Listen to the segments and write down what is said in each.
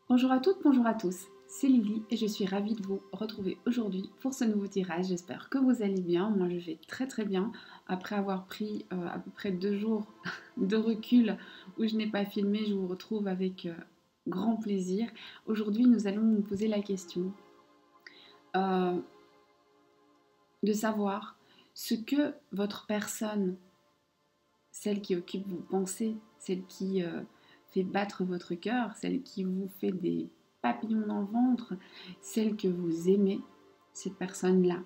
Bonjour à toutes, bonjour à tous, c'est Lily et je suis ravie de vous retrouver aujourd'hui pour ce nouveau tirage. J'espère que vous allez bien, moi je vais très bien après avoir pris à peu près 2 jours de recul où je n'ai pas filmé. Je vous retrouve avec grand plaisir. Aujourd'hui nous allons nous poser la question euh, de savoir ce que votre personne, celle qui occupe vos pensées, celle qui fait battre votre cœur, celle qui vous fait des papillons dans le ventre, celle que vous aimez, cette personne-là.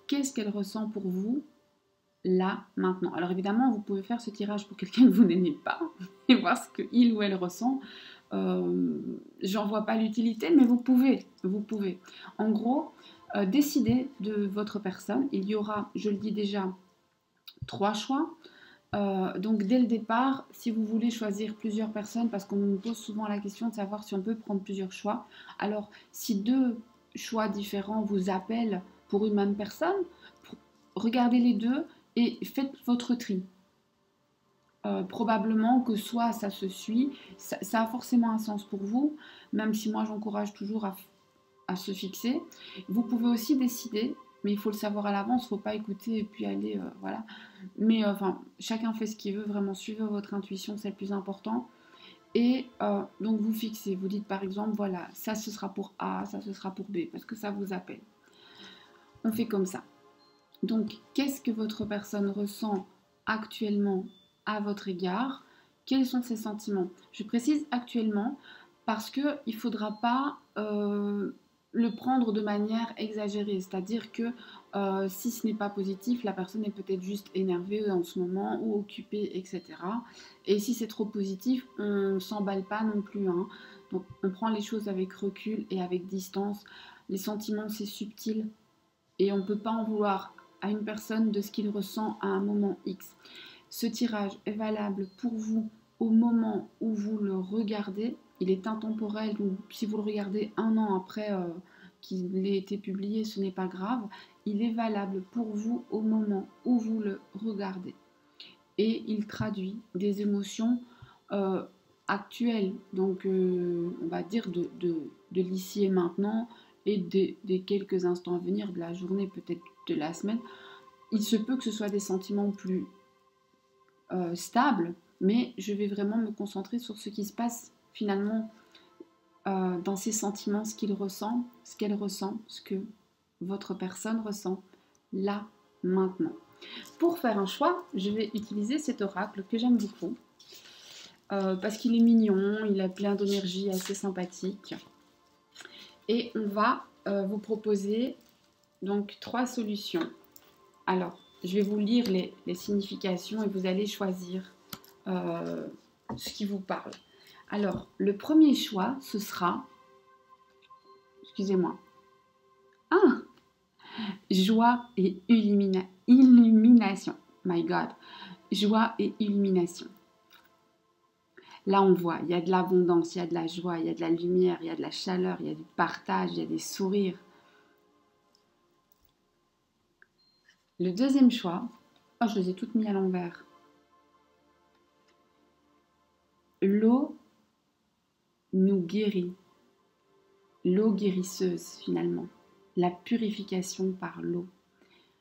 Qu'est-ce qu'elle ressent pour vous là, maintenant? Alors évidemment, vous pouvez faire ce tirage pour quelqu'un que vous n'aimez pas et voir ce qu'il ou elle ressent. J'en vois pas l'utilité, mais vous pouvez. En gros, décidez de votre personne. Il y aura, je le dis déjà, 3 choix. Donc dès le départ, si vous voulez choisir plusieurs personnes, parce qu'on me pose souvent la question de savoir si on peut prendre plusieurs choix, alors si 2 choix différents vous appellent pour une même personne, regardez les deux et faites votre tri. Probablement que soit ça se suit, ça a forcément un sens pour vous, même si moi j'encourage toujours à se fixer. Vous pouvez aussi décider, mais il faut le savoir à l'avance, il ne faut pas écouter et puis aller, voilà. Mais enfin, chacun fait ce qu'il veut, vraiment suivez votre intuition, c'est le plus important. Et donc vous fixez, vous dites par exemple, voilà, ça ce sera pour A, ça ce sera pour B, parce que ça vous appelle. On fait comme ça. Donc, qu'est-ce que votre personne ressent actuellement à votre égard? Quels sont ses sentiments? Je précise actuellement parce qu'il ne faudra pas le prendre de manière exagérée. C'est-à-dire que si ce n'est pas positif, la personne est peut-être juste énervée en ce moment ou occupée, etc. Et si c'est trop positif, on ne s'emballe pas non plus, hein. Donc, on prend les choses avec recul et avec distance. Les sentiments, c'est subtil et on ne peut pas en vouloir à une personne de ce qu'il ressent à un moment X. Ce tirage est valable pour vous au moment où vous le regardez. Il est intemporel, donc si vous le regardez un an après qu'il ait été publié, ce n'est pas grave. Il est valable pour vous au moment où vous le regardez. Et il traduit des émotions euh, actuelles, donc on va dire de l'ici et maintenant, et des quelques instants à venir, de la journée, peut-être de la semaine. Il se peut que ce soit des sentiments plus stables, mais je vais vraiment me concentrer sur ce qui se passe finalement dans ces sentiments, ce qu'il ressent, ce qu'elle ressent, ce que votre personne ressent là, maintenant. Pour faire un choix, je vais utiliser cet oracle que j'aime beaucoup parce qu'il est mignon, il a plein d'énergie, assez sympathique. Et on va vous proposer donc 3 solutions. Alors, je vais vous lire les significations et vous allez choisir ce qui vous parle. Alors, le premier choix, ce sera, excusez-moi, ah, joie et illumination. My God, joie et illumination. Là, on voit, il y a de l'abondance, il y a de la joie, il y a de la lumière, il y a de la chaleur, il y a du partage, il y a des sourires. Le deuxième choix, oh, je les ai toutes mis à l'envers. L'eau nous guérit. L'eau guérisseuse, finalement. La purification par l'eau.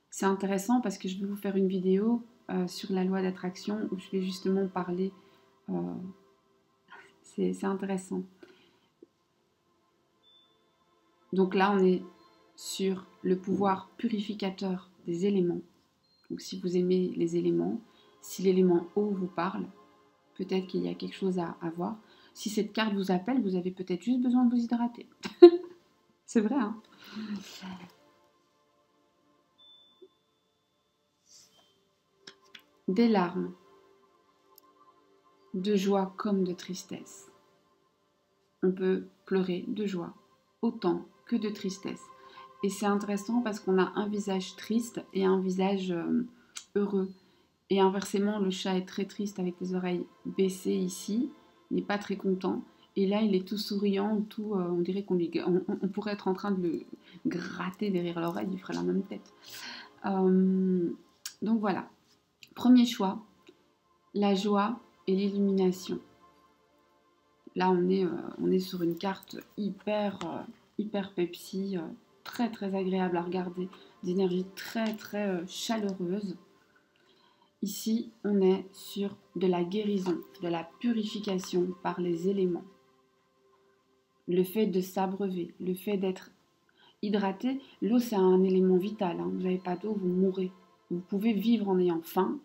C'est intéressant parce que je vais vous faire une vidéo sur la loi d'attraction où je vais justement parler. C'est intéressant. Donc là, on est sur le pouvoir purificateur des éléments. Donc si vous aimez les éléments, si l'élément eau vous parle, peut-être qu'il y a quelque chose à voir. Si cette carte vous appelle, vous avez peut-être juste besoin de vous hydrater. C'est vrai, hein? Des larmes, de joie comme de tristesse. On peut pleurer de joie autant que de tristesse. Et c'est intéressant parce qu'on a un visage triste et un visage heureux. Et inversement, le chat est très triste avec les oreilles baissées ici. Il n'est pas très content. Et là, il est tout souriant, tout, on dirait on pourrait être en train de le gratter derrière l'oreille, il ferait la même tête. Donc voilà. Premier choix, la joie et l'illumination. Là, on est sur une carte hyper Pepsi, très très agréable à regarder, d'énergie très chaleureuse. Ici, on est sur de la guérison, de la purification par les éléments. Le fait de s'abreuver, le fait d'être hydraté, l'eau c'est un élément vital, hein. Vous n'avez pas d'eau, vous mourrez. Vous pouvez vivre en ayant faim.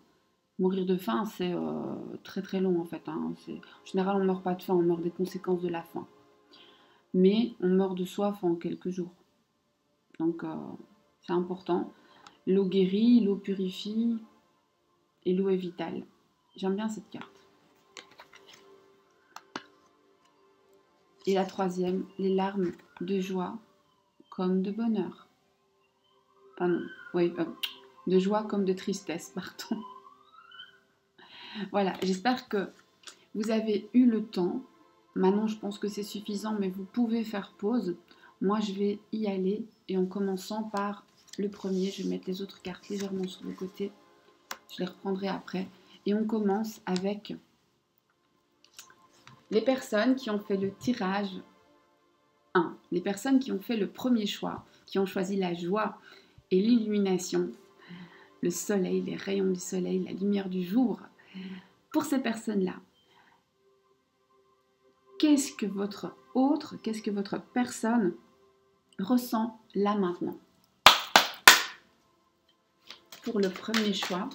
Mourir de faim, c'est très long en fait, hein. En général, on ne meurt pas de faim, on meurt des conséquences de la faim. Mais on meurt de soif en quelques jours. Donc c'est important. L'eau guérit, l'eau purifie et l'eau est vitale. J'aime bien cette carte. Et la troisième, les larmes de joie comme de bonheur. Pardon, oui, de joie comme de tristesse, pardon. Voilà, j'espère que vous avez eu le temps. Maintenant, je pense que c'est suffisant, mais vous pouvez faire pause. Moi, je vais y aller et en commençant par le premier, je vais mettre les autres cartes légèrement sur le côté. Je les reprendrai après. Et on commence avec les personnes qui ont fait le tirage 1. Les personnes qui ont fait le premier choix, qui ont choisi la joie et l'illumination, le soleil, les rayons du soleil, la lumière du jour. Pour ces personnes-là, qu'est-ce que votre personne ressent là maintenant? Pour le premier choix,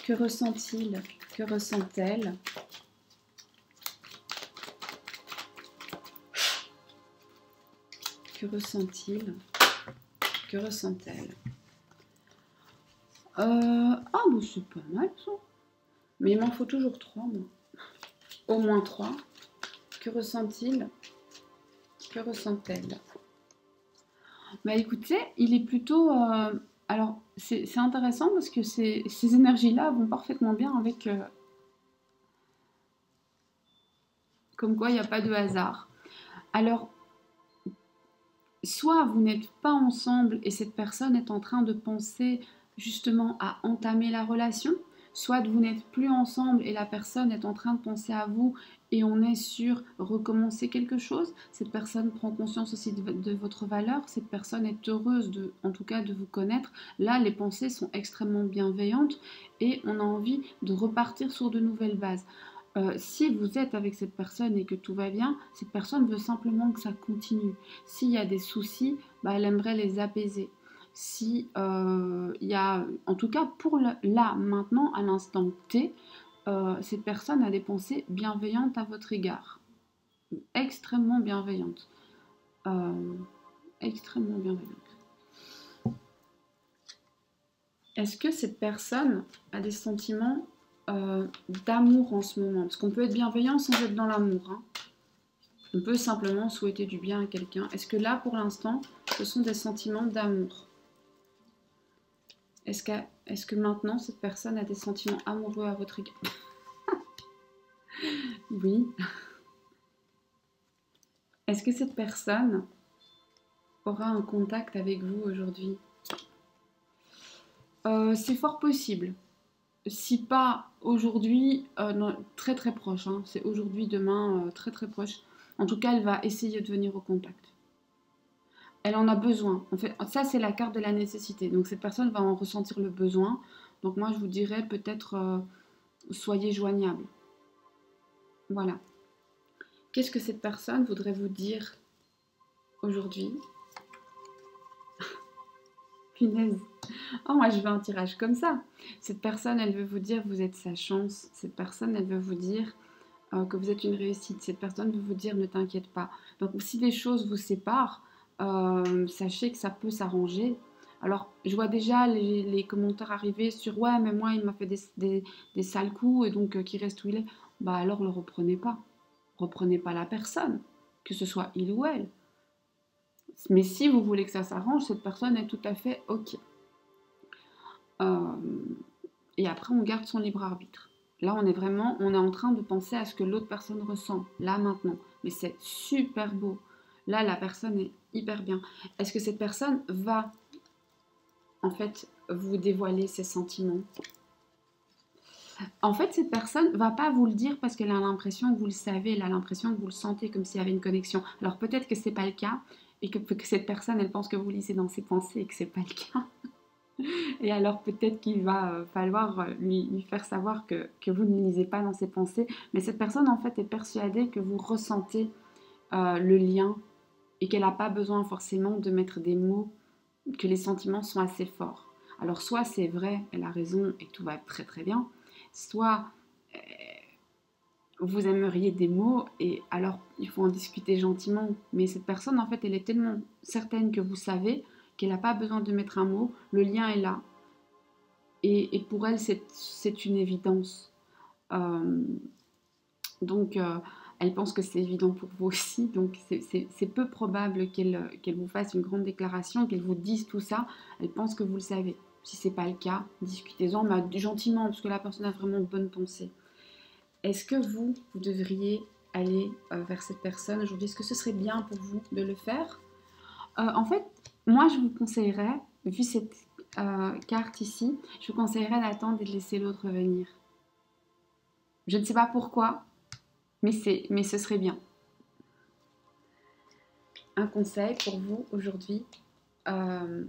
que ressent-il? Que ressent-elle? Que ressent-il? Que ressent-elle? Ah, bon, c'est pas mal ça. Mais il m'en faut toujours 3, moi. Au moins 3. Que ressent-il? Que ressent-elle? Bah écoutez, il est plutôt... alors, c'est intéressant parce que ces énergies-là vont parfaitement bien avec... comme quoi, il n'y a pas de hasard. Alors, soit vous n'êtes pas ensemble et cette personne est en train de penser justement à entamer la relation, soit vous n'êtes plus ensemble et la personne est en train de penser à vous et on est sur recommencer quelque chose. Cette personne prend conscience aussi de votre valeur, cette personne est heureuse en tout cas de vous connaître. Là, les pensées sont extrêmement bienveillantes et on a envie de repartir sur de nouvelles bases. Si vous êtes avec cette personne et que tout va bien, cette personne veut simplement que ça continue. S'il y a des soucis, bah, elle aimerait les apaiser. Si il y a, en tout cas pour là, maintenant, à l'instant T, cette personne a des pensées bienveillantes à votre égard. Extrêmement bienveillantes. Extrêmement bienveillantes. Est-ce que cette personne a des sentiments d'amour en ce moment? Parce qu'on peut être bienveillant sans être dans l'amour, hein. On peut simplement souhaiter du bien à quelqu'un. Est-ce que là, pour l'instant, ce sont des sentiments d'amour? Est-ce que maintenant, cette personne a des sentiments amoureux à votre égard? Oui. Est-ce que cette personne aura un contact avec vous aujourd'hui? C'est fort possible. Si pas aujourd'hui, très très proche, hein. C'est aujourd'hui, demain, très très proche. En tout cas, elle va essayer de venir au contact. Elle en a besoin. En fait, ça, c'est la carte de la nécessité. Donc, cette personne va en ressentir le besoin. Donc, moi, je vous dirais peut-être, soyez joignable. Voilà. Qu'est-ce que cette personne voudrait vous dire aujourd'hui? Punaise. Oh, moi, je veux un tirage comme ça. Cette personne, elle veut vous dire que vous êtes sa chance. Cette personne, elle veut vous dire que vous êtes une réussite. Cette personne veut vous dire ne t'inquiète pas. Donc, si des choses vous séparent, sachez que ça peut s'arranger. Alors, je vois déjà les commentaires arriver sur ouais, mais moi, il m'a fait des sales coups et donc qui reste où il est. Bah, alors, le reprenez pas. Reprenez pas la personne, que ce soit il ou elle. Mais si vous voulez que ça s'arrange, cette personne est tout à fait OK. Et après, on garde son libre arbitre. Là, on est en train de penser à ce que l'autre personne ressent, là, maintenant. Mais c'est super beau. Là, la personne est hyper bien. Est-ce que cette personne va, en fait, vous dévoiler ses sentiments? En fait, cette personne va pas vous le dire parce qu'elle a l'impression que vous le savez, elle a l'impression que vous le sentez comme s'il y avait une connexion. Alors peut-être que c'est pas le cas et que cette personne, elle pense que vous lisez dans ses pensées et que c'est pas le cas. Et alors peut-être qu'il va falloir lui faire savoir que vous ne lisez pas dans ses pensées. Mais cette personne, en fait, est persuadée que vous ressentez le lien et qu'elle n'a pas besoin forcément de mettre des mots, que les sentiments sont assez forts. Alors soit c'est vrai, elle a raison et tout va très très bien, soit vous aimeriez des mots et alors il faut en discuter gentiment. Mais cette personne, en fait, elle est tellement certaine que vous savez qu'elle n'a pas besoin de mettre un mot, le lien est là. Et pour elle, c'est une évidence. Euh, donc, elle pense que c'est évident pour vous aussi. Donc, c'est peu probable qu'elle vous fasse une grande déclaration, qu'elle vous dise tout ça. Elle pense que vous le savez. Si ce n'est pas le cas, discutez-en, mais gentiment, parce que la personne a vraiment de bonnes pensées. Est-ce que vous devriez aller vers cette personne aujourd'hui? Est-ce que ce serait bien pour vous de le faire? En fait, moi, je vous conseillerais, vu cette carte ici, je vous conseillerais d'attendre et de laisser l'autre venir. Je ne sais pas pourquoi, mais ce serait bien. Un conseil pour vous aujourd'hui. euh,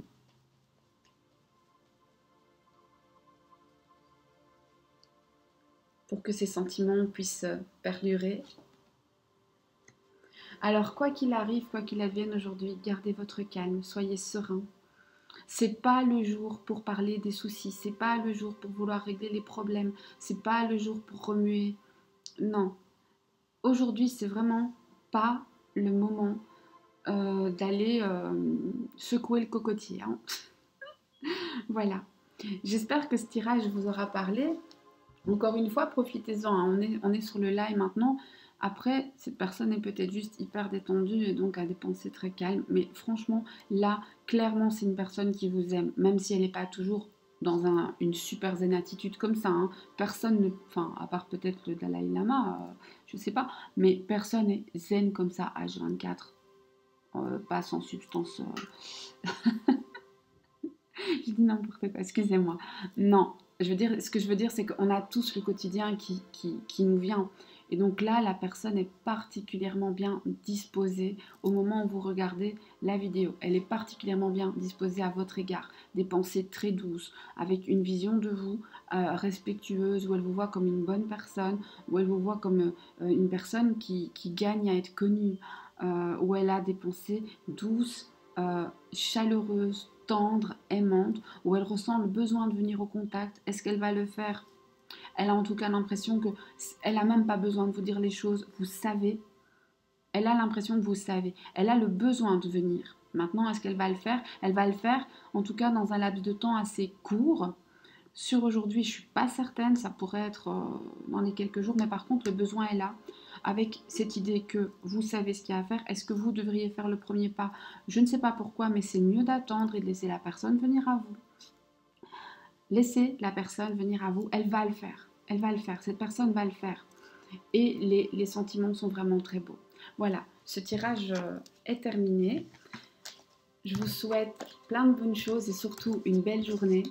pour que ces sentiments puissent perdurer. Alors, quoi qu'il arrive, quoi qu'il advienne aujourd'hui, gardez votre calme, soyez serein. C'est pas le jour pour parler des soucis, c'est pas le jour pour vouloir régler les problèmes, c'est pas le jour pour remuer. Non, aujourd'hui, c'est vraiment pas le moment d'aller secouer le cocotier, hein. Voilà. J'espère que ce tirage vous aura parlé. Encore une fois, profitez-en, hein. On est sur le live maintenant. Après, cette personne est peut-être juste hyper détendue et donc a des pensées très calmes. Mais franchement, là, clairement, c'est une personne qui vous aime, même si elle n'est pas toujours dans une super zen attitude comme ça, hein. Personne ne, enfin, à part peut-être le Dalai Lama, je sais pas, mais personne n'est zen comme ça, H24, pas sans substance. Je dis n'importe quoi, excusez-moi. Non, ce que je veux dire, c'est qu'on a tous le quotidien qui nous vient. Et donc là, la personne est particulièrement bien disposée au moment où vous regardez la vidéo. Elle est particulièrement bien disposée à votre égard. Des pensées très douces, avec une vision de vous respectueuse, où elle vous voit comme une bonne personne, où elle vous voit comme une personne qui gagne à être connue, où elle a des pensées douces, chaleureuse, tendre, aimante, où elle ressent le besoin de venir au contact. Est-ce qu'elle va le faire? Elle a en tout cas l'impression que elle n'a même pas besoin de vous dire les choses, vous savez. Elle a l'impression que vous savez. Elle a le besoin de venir. Maintenant, est-ce qu'elle va le faire? Elle va le faire, en tout cas dans un laps de temps assez court. Sur aujourd'hui, je ne suis pas certaine, ça pourrait être dans les quelques jours, mais par contre, le besoin est là. Avec cette idée que vous savez ce qu'il y a à faire, est-ce que vous devriez faire le premier pas? Je ne sais pas pourquoi, mais c'est mieux d'attendre et de laisser la personne venir à vous. Laissez la personne venir à vous, elle va le faire. Elle va le faire, cette personne va le faire. Et les sentiments sont vraiment très beaux. Voilà, ce tirage est terminé. Je vous souhaite plein de bonnes choses et surtout une belle journée.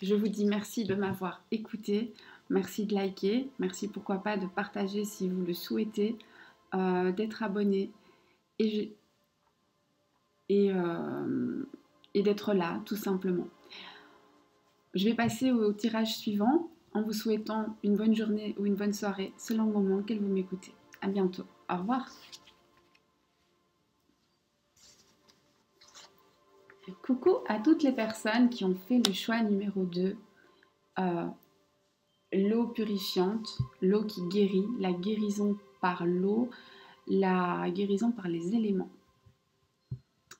Je vous dis merci de m'avoir écouté, merci de liker, merci pourquoi pas de partager si vous le souhaitez, d'être abonné et, et, euh, et d'être là tout simplement. Je vais passer au tirage suivant en vous souhaitant une bonne journée ou une bonne soirée selon le moment auquel vous m'écoutez. À bientôt. Au revoir. Coucou à toutes les personnes qui ont fait le choix numéro 2. L'eau purifiante, l'eau qui guérit, la guérison par l'eau, la guérison par les éléments.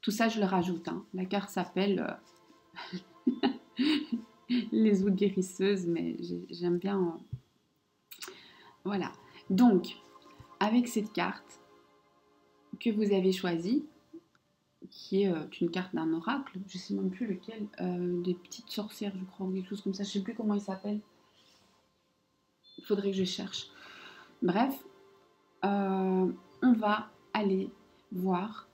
Tout ça, je le rajoute, hein. La carte s'appelle les eaux guérisseuses, mais j'aime bien. Voilà. Donc, avec cette carte que vous avez choisie, qui est une carte d'un oracle, je ne sais même plus lequel, des petites sorcières, je crois, ou quelque chose comme ça, je ne sais plus comment il s'appelle. Il faudrait que je cherche. Bref, on va aller voir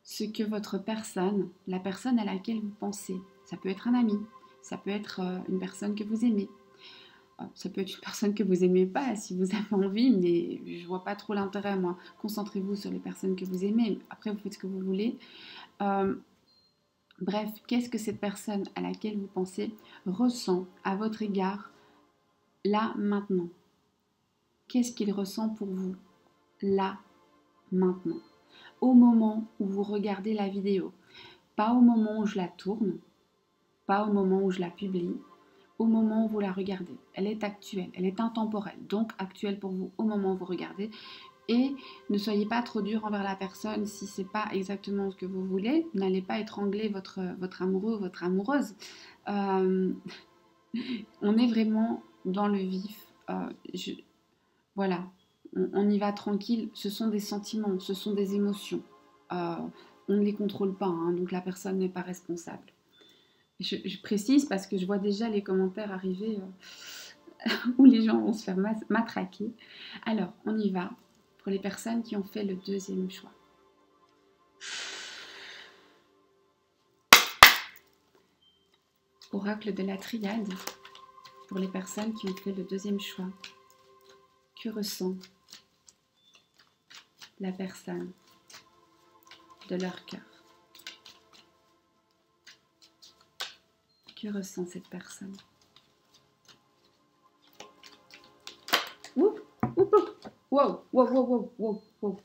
ce que votre personne, la personne à laquelle vous pensez, ça peut être un ami, ça peut être une personne que vous aimez, Ça peut être une personne que vous aimez pas si vous avez envie, mais je vois pas trop l'intérêt, moi. Concentrez-vous sur les personnes que vous aimez. Après, vous faites ce que vous voulez. Euh, Bref, qu'est-ce que cette personne à laquelle vous pensez ressent à votre égard là, maintenant? Qu'est-ce qu'il ressent pour vous là, maintenant? Au moment où vous regardez la vidéo. Pas au moment où je la tourne, pas au moment où je la publie, au moment où vous la regardez. Elle est actuelle, elle est intemporelle, donc actuelle pour vous au moment où vous regardez. Et ne soyez pas trop dur envers la personne si c'est pas exactement ce que vous voulez. N'allez pas étrangler votre amoureux ou votre amoureuse. Euh, on est vraiment dans le vif. Voilà, on y va tranquille. Ce sont des sentiments, ce sont des émotions. Euh, on ne les contrôle pas, hein, donc la personne n'est pas responsable. Je précise parce que je vois déjà les commentaires arriver où les gens vont se faire matraquer. Alors, on y va pour les personnes qui ont fait le deuxième choix. Oracle de la triade pour les personnes qui ont fait le deuxième choix. Que ressent la personne de leur cœur? Que ressent cette personne? Ouh, ouh, ouh. Wow, wow, wow, wow, wow, wow.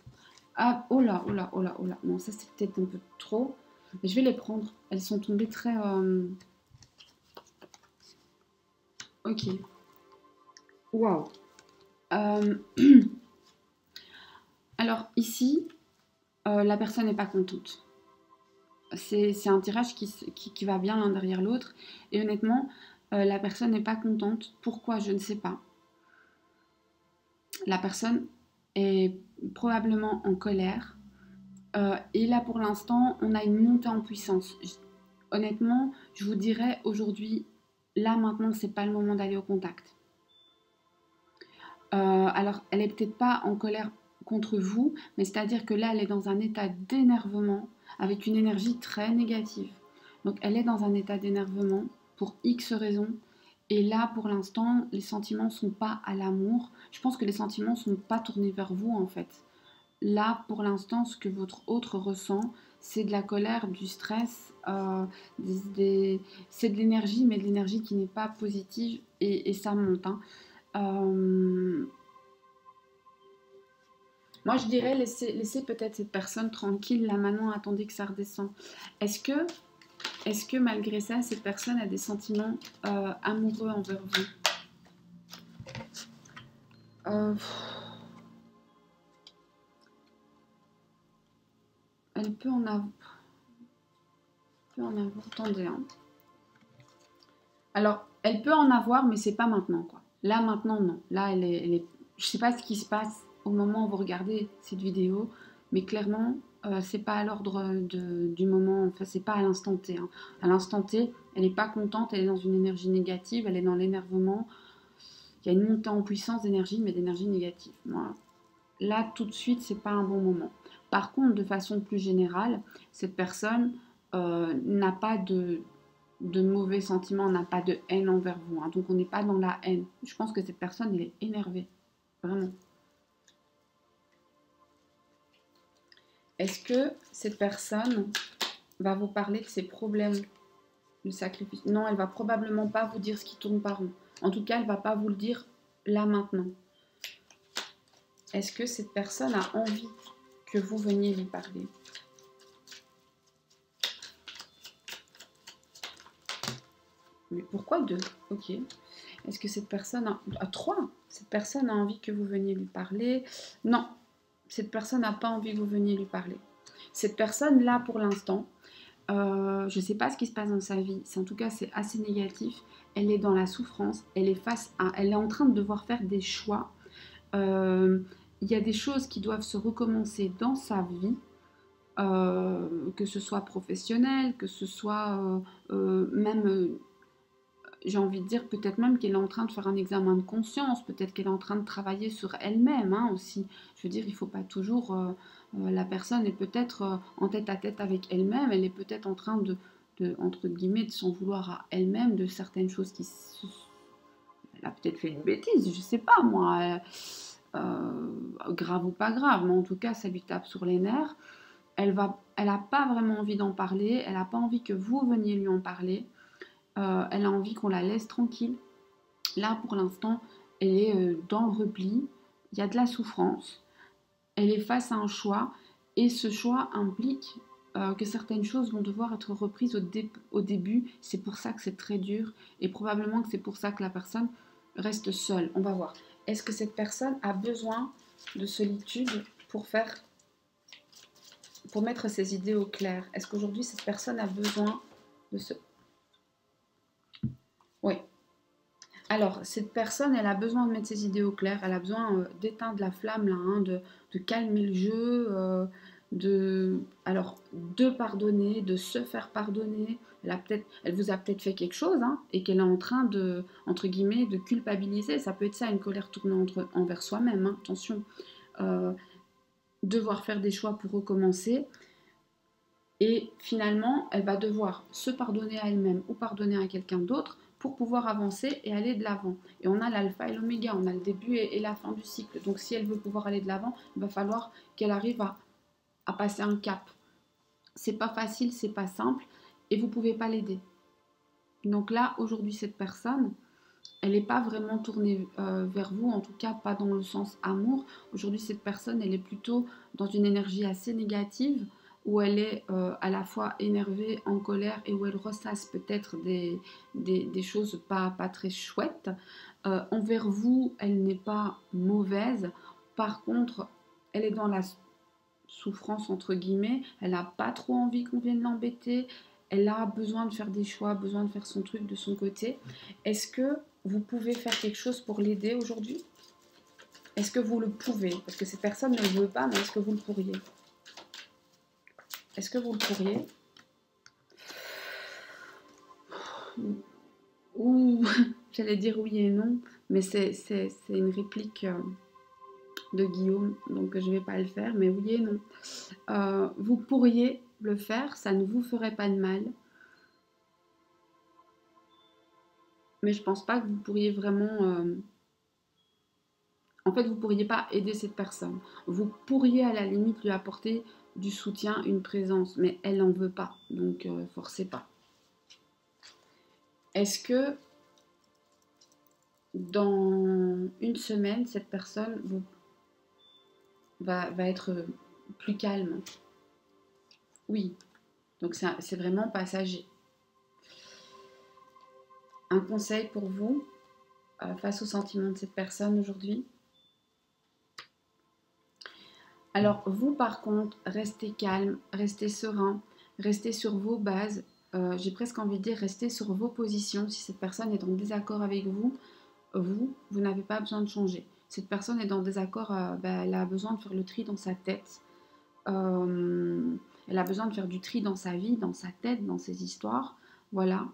Ah, oh là, oh là, oh là, oh là. Non, ça c'est peut-être un peu trop. Mais je vais les prendre. Elles sont tombées très... Ok. Wow. Alors ici, la personne n'est pas contente. C'est un tirage qui va bien l'un derrière l'autre. Et honnêtement, la personne n'est pas contente. Pourquoi? Je ne sais pas. La personne est probablement en colère. Et là, pour l'instant, on a une montée en puissance. Honnêtement, je vous dirais aujourd'hui, là maintenant, c'est pas le moment d'aller au contact. Alors, elle est peut-être pas en colère contre vous, mais c'est-à-dire que là, elle est dans un état d'énervement avec une énergie très négative. Donc, elle est dans un état d'énervement pour X raisons. Et là, pour l'instant, les sentiments ne sont pas à l'amour. Je pense que les sentiments ne sont pas tournés vers vous, en fait. Là, pour l'instant, ce que votre autre ressent, c'est de la colère, du stress, c'est de l'énergie, mais de l'énergie qui n'est pas positive, et ça monte, hein. Moi, je dirais laissez peut-être cette personne tranquille. Là, maintenant, attendez que ça redescende. Est-ce que malgré ça, cette personne a des sentiments amoureux envers vous? Elle peut en avoir. Attendez, hein. Alors, elle peut en avoir, mais c'est pas maintenant, quoi. Là, maintenant, non. Là, elle est... Je sais pas ce qui se passe au moment où vous regardez cette vidéo, mais clairement, c'est pas à l'ordre du moment. Enfin, c'est pas à l'instant T, hein. À l'instant T, elle n'est pas contente, elle est dans une énergie négative, elle est dans l'énervement. Il y a une montée en puissance d'énergie, mais d'énergie négative. Voilà. Là, tout de suite, c'est pas un bon moment. Par contre, de façon plus générale, cette personne n'a pas de mauvais sentiments, n'a pas de haine envers vous, hein. Donc on n'est pas dans la haine. Je pense que cette personne, elle est énervée. Vraiment. Est-ce que cette personne va vous parler de ses problèmes de sacrifice? Non, elle va probablement pas vous dire ce qui tourne par rond. En tout cas, elle va pas vous le dire là maintenant. Est-ce que cette personne a envie que vous veniez lui parler? Mais pourquoi deux? Ok. Est-ce que cette personne a... trois? Cette personne a envie que vous veniez lui parler? Non. Cette personne n'a pas envie que vous veniez lui parler. Cette personne-là, pour l'instant, je ne sais pas ce qui se passe dans sa vie. En tout cas, c'est assez négatif. Elle est dans la souffrance. Elle est en train de devoir faire des choix. Il y a des choses qui doivent se recommencer dans sa vie. Que ce soit professionnel, que ce soit même... j'ai envie de dire peut-être même qu'elle est en train de faire un examen de conscience, peut-être qu'elle est en train de travailler sur elle-même, hein, aussi. Je veux dire, il ne faut pas toujours... la personne est peut-être en tête-à-tête avec elle-même, elle est peut-être en train entre guillemets, de s'en vouloir à elle-même de certaines choses elle a peut-être fait une bêtise, je sais pas moi, grave ou pas grave, mais en tout cas, ça lui tape sur les nerfs. Elle n'a pas vraiment envie d'en parler, elle n'a pas envie que vous veniez lui en parler, elle a envie qu'on la laisse tranquille. Là, pour l'instant, elle est dans le repli, il y a de la souffrance, elle est face à un choix, et ce choix implique que certaines choses vont devoir être reprises au début. C'est pour ça que c'est très dur, et probablement que c'est pour ça que la personne reste seule. On va voir. Est-ce que cette personne a besoin de solitude pour mettre ses idées au clair? Est-ce qu'aujourd'hui, cette personne a besoin de ce... Oui. Alors, cette personne, elle a besoin de mettre ses idées au clair, elle a besoin d'éteindre la flamme, là, hein, de calmer le jeu, de pardonner, de se faire pardonner. Elle vous a peut-être fait quelque chose, hein, et qu'elle est en train de, entre guillemets, de culpabiliser. Ça peut être ça, une colère tournée envers soi-même, hein, attention. Devoir faire des choix pour recommencer. Et finalement, elle va devoir se pardonner à elle-même ou pardonner à quelqu'un d'autre pour pouvoir avancer et aller de l'avant. Et on a l'alpha et l'oméga, on a le début et la fin du cycle. Donc si elle veut pouvoir aller de l'avant, il va falloir qu'elle arrive à passer un cap. C'est pas facile, c'est pas simple, et vous pouvez pas l'aider. Donc là, aujourd'hui, cette personne, elle n'est pas vraiment tournée vers vous, en tout cas pas dans le sens amour. Aujourd'hui, cette personne, elle est plutôt dans une énergie assez négative, où elle est à la fois énervée, en colère, et où elle ressasse peut-être des choses pas très chouettes. Envers vous, elle n'est pas mauvaise. Par contre, elle est dans la souffrance, entre guillemets. Elle n'a pas trop envie qu'on vienne l'embêter. Elle a besoin de faire des choix, besoin de faire son truc de son côté. Est-ce que vous pouvez faire quelque chose pour l'aider aujourd'hui? Est-ce que vous le pouvez? Parce que cette personne ne le veut pas, mais est-ce que vous le pourriez? Est-ce que vous le pourriez? Ou j'allais dire oui et non, mais c'est une réplique de Guillaume, donc je ne vais pas le faire, mais oui et non. Vous pourriez le faire, ça ne vous ferait pas de mal, mais je pense pas que vous pourriez vraiment... En fait, vous pourriez pas aider cette personne. Vous pourriez à la limite lui apporter du soutien, une présence, mais elle n'en veut pas, donc forcez pas. Est-ce que dans une semaine, cette personne va être plus calme? Oui, donc c'est vraiment passager. Un conseil pour vous face aux sentiments de cette personne aujourd'hui? Alors vous par contre, restez calme, restez serein, restez sur vos bases. J'ai presque envie de dire restez sur vos positions. Si cette personne est en désaccord avec vous, vous n'avez pas besoin de changer. Cette personne est en désaccord, elle a besoin de faire le tri dans sa tête. Elle a besoin de faire du tri dans sa vie, dans sa tête, dans ses histoires. Voilà.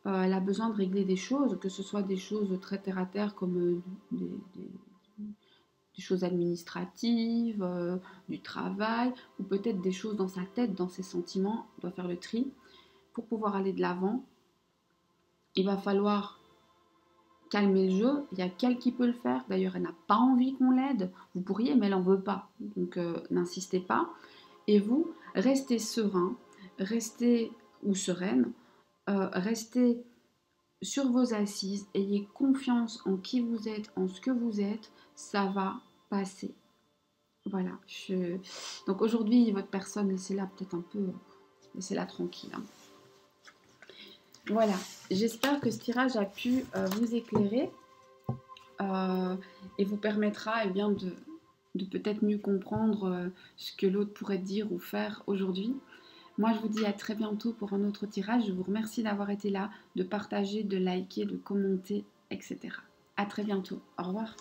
Elle a besoin de régler des choses, que ce soit des choses très terre à terre comme des choses administratives, du travail, ou peut-être des choses dans sa tête, dans ses sentiments. Elle doit faire le tri. Pour pouvoir aller de l'avant, il va falloir calmer le jeu. Il y a qu'elle qui peut le faire. D'ailleurs, elle n'a pas envie qu'on l'aide. Vous pourriez, mais elle n'en veut pas. Donc, n'insistez pas. Et vous, restez serein, restez ou sereine, restez sur vos assises, ayez confiance en qui vous êtes, en ce que vous êtes, ça va passer. Voilà. Donc aujourd'hui, votre personne, laissez-la peut-être un peu, laissez-la tranquille. Hein. Voilà. J'espère que ce tirage a pu vous éclairer et vous permettra eh bien, de peut-être mieux comprendre ce que l'autre pourrait dire ou faire aujourd'hui. Moi, je vous dis à très bientôt pour un autre tirage. Je vous remercie d'avoir été là, de partager, de liker, de commenter, etc. À très bientôt. Au revoir.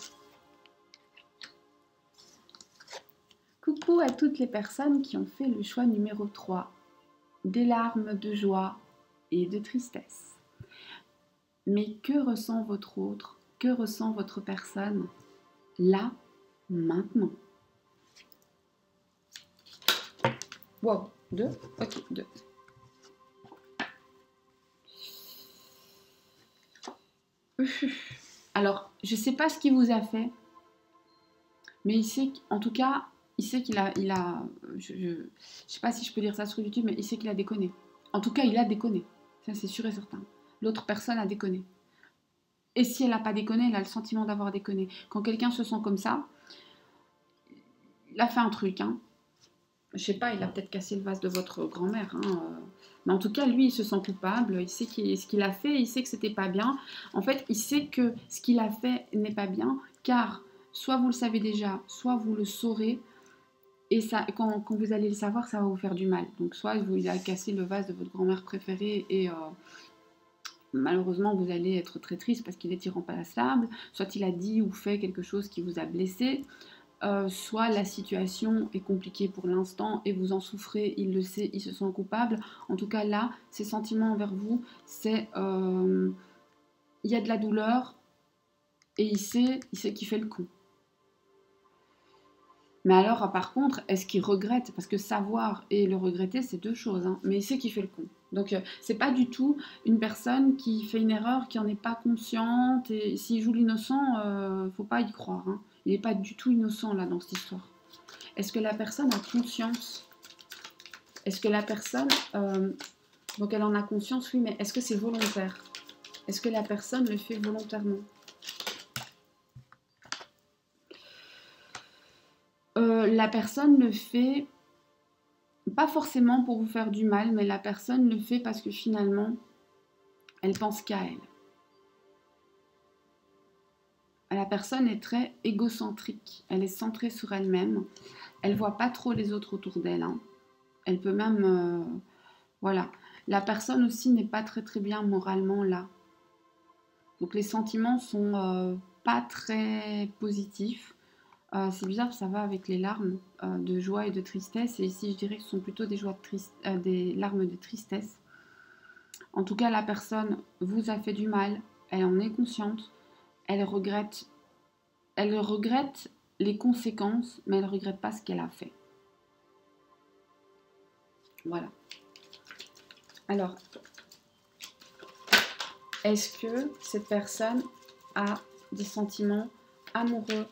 Coucou à toutes les personnes qui ont fait le choix numéro 3. Des larmes de joie et de tristesse. Mais que ressent votre autre? Que ressent votre personne là, maintenant? Wow, 2? Ok, 2. Alors, je ne sais pas ce qu'il vous a fait, mais il sait, en tout cas, il sait qu'il a, je ne sais pas si je peux dire ça sur YouTube, mais il sait qu'il a déconné. En tout cas, il a déconné. Ça, c'est sûr et certain. L'autre personne a déconné. Et si elle n'a pas déconné, elle a le sentiment d'avoir déconné. Quand quelqu'un se sent comme ça, il a fait un truc, hein. Je sais pas, il a peut-être cassé le vase de votre grand-mère, hein. Mais en tout cas, lui, il se sent coupable. Il sait ce qu'il a fait, il sait que c'était pas bien. En fait, il sait que ce qu'il a fait n'est pas bien, car soit vous le savez déjà, soit vous le saurez. Et ça, quand vous allez le savoir, ça va vous faire du mal. Donc, soit il a cassé le vase de votre grand-mère préférée et malheureusement, vous allez être très triste parce qu'il est irremplaçable. Soit il a dit ou fait quelque chose qui vous a blessé. Soit la situation est compliquée pour l'instant et vous en souffrez, il le sait, il se sent coupable. En tout cas, là, ses sentiments envers vous, c'est... il y a de la douleur et il sait qu'il fait le con. Mais alors, par contre, est-ce qu'il regrette? Parce que savoir et le regretter, c'est deux choses, hein. Mais il sait qu'il fait le con. Donc, c'est pas du tout une personne qui fait une erreur, qui en est pas consciente. Et s'il joue l'innocent, faut pas y croire, hein. Il n'est pas du tout innocent, là, dans cette histoire. Est-ce que la personne a conscience? Est-ce que la personne... donc, elle en a conscience, oui, mais est-ce que c'est volontaire? Est-ce que la personne le fait volontairement? La personne le fait, pas forcément pour vous faire du mal, mais la personne le fait parce que finalement, elle pense qu'à elle. La personne est très égocentrique, elle est centrée sur elle-même, elle voit pas trop les autres autour d'elle, hein. Elle peut même... voilà. La personne aussi n'est pas très très bien moralement là. Donc les sentiments sont pas très positifs. C'est bizarre, ça va avec les larmes de joie et de tristesse. Et ici, je dirais que ce sont plutôt des larmes de tristesse. En tout cas, la personne vous a fait du mal. Elle en est consciente. Elle regrette les conséquences, mais elle ne regrette pas ce qu'elle a fait. Voilà. Alors, est-ce que cette personne a des sentiments amoureux,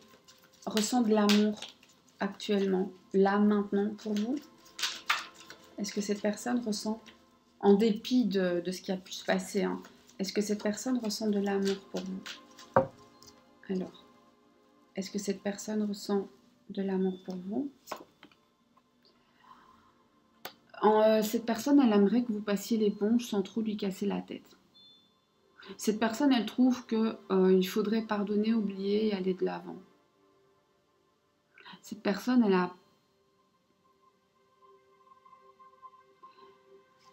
ressent de l'amour actuellement, là, maintenant, pour vous? Est-ce que cette personne ressent, en dépit de ce qui a pu se passer, hein, est-ce que cette personne ressent de l'amour pour vous? Alors, est-ce que cette personne ressent de l'amour pour vous? Cette personne, elle aimerait que vous passiez l'éponge sans trop lui casser la tête. Cette personne, elle trouve qu'il faudrait pardonner, oublier et aller de l'avant. Cette personne,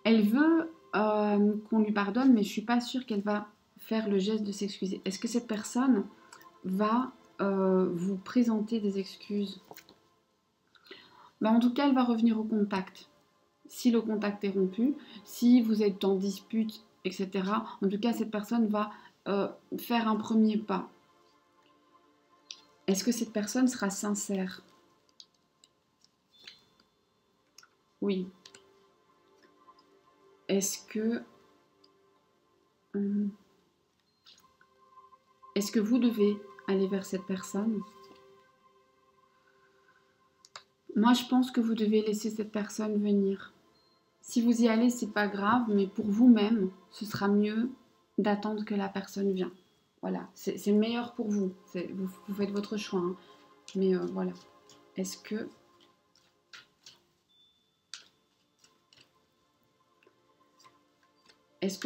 elle veut qu'on lui pardonne, mais je ne suis pas sûre qu'elle va faire le geste de s'excuser. Est-ce que cette personne va vous présenter des excuses? En tout cas, elle va revenir au contact. Si le contact est rompu, si vous êtes en dispute, etc. En tout cas, cette personne va faire un premier pas. Est-ce que cette personne sera sincère? Oui. Est-ce que vous devez aller vers cette personne? Moi, je pense que vous devez laisser cette personne venir. Si vous y allez, c'est pas grave, mais pour vous-même, ce sera mieux d'attendre que la personne vienne. Voilà, c'est meilleur pour vous. Vous faites votre choix, hein. Mais voilà. Est-ce que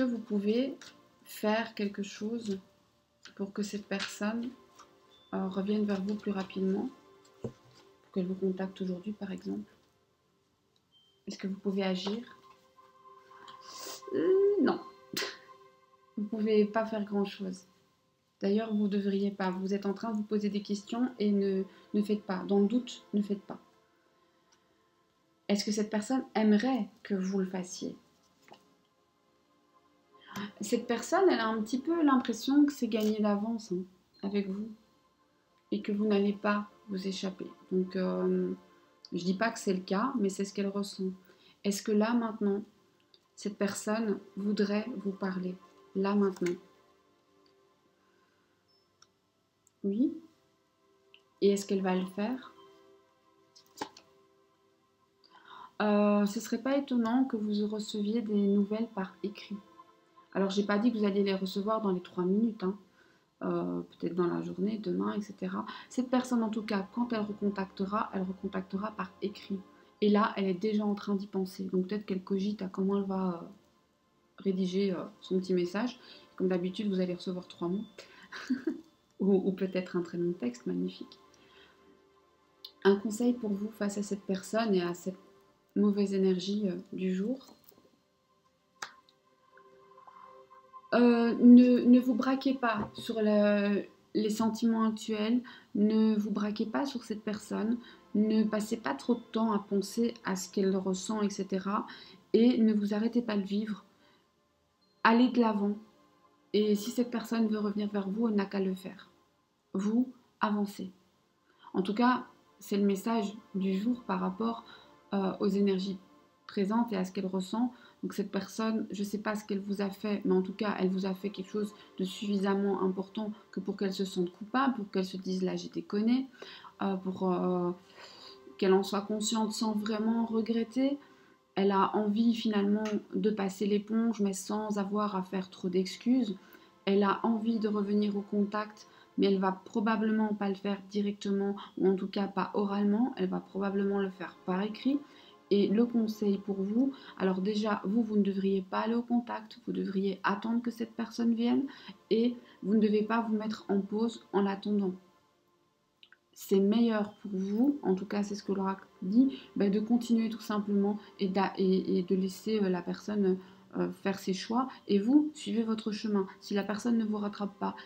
vous pouvez faire quelque chose pour que cette personne revienne vers vous plus rapidement, pour qu'elle vous contacte aujourd'hui, par exemple? Est-ce que vous pouvez agir? Non. Vous ne pouvez pas faire grand-chose. D'ailleurs, vous ne devriez pas. Vous êtes en train de vous poser des questions et ne faites pas. Dans le doute, ne faites pas. Est-ce que cette personne aimerait que vous le fassiez? Cette personne, elle a un petit peu l'impression que c'est gagné d'avance, hein, avec vous. Et que vous n'allez pas vous échapper. Donc, je ne dis pas que c'est le cas, mais c'est ce qu'elle ressent. Est-ce que là, maintenant, cette personne voudrait vous parler? Là, maintenant. Oui. Et est-ce qu'elle va le faire? Ce serait pas étonnant que vous receviez des nouvelles par écrit. Alors, j'ai pas dit que vous alliez les recevoir dans les 3 minutes, hein. Peut-être dans la journée, demain, etc. Cette personne, en tout cas, quand elle recontactera par écrit. Et là, elle est déjà en train d'y penser. Donc peut-être qu'elle cogite à comment elle va rédiger son petit message. Comme d'habitude, vous allez recevoir 3 mots. Ou peut-être un très long texte magnifique. Un conseil pour vous face à cette personne et à cette mauvaise énergie du jour. Ne vous braquez pas sur les sentiments actuels, ne vous braquez pas sur cette personne, ne passez pas trop de temps à penser à ce qu'elle ressent, etc. Et ne vous arrêtez pas de vivre, allez de l'avant. Et si cette personne veut revenir vers vous, elle n'a qu'à le faire. Vous, avancez. En tout cas, c'est le message du jour par rapport aux énergies présentes et à ce qu'elle ressent. Donc cette personne, je ne sais pas ce qu'elle vous a fait, mais en tout cas, elle vous a fait quelque chose de suffisamment important que pour qu'elle se sente coupable, pour qu'elle se dise là, j'ai déconné, pour qu'elle en soit consciente sans vraiment regretter. Elle a envie finalement de passer l'éponge, mais sans avoir à faire trop d'excuses. Elle a envie de revenir au contact, mais elle va probablement pas le faire directement, ou en tout cas pas oralement. Elle va probablement le faire par écrit. Et le conseil pour vous, alors déjà, vous ne devriez pas aller au contact, vous devriez attendre que cette personne vienne, et vous ne devez pas vous mettre en pause en l'attendant. C'est meilleur pour vous, en tout cas c'est ce que l'oracle dit, de continuer tout simplement et de laisser la personne faire ses choix, et vous suivez votre chemin. Si la personne ne vous rattrape pas,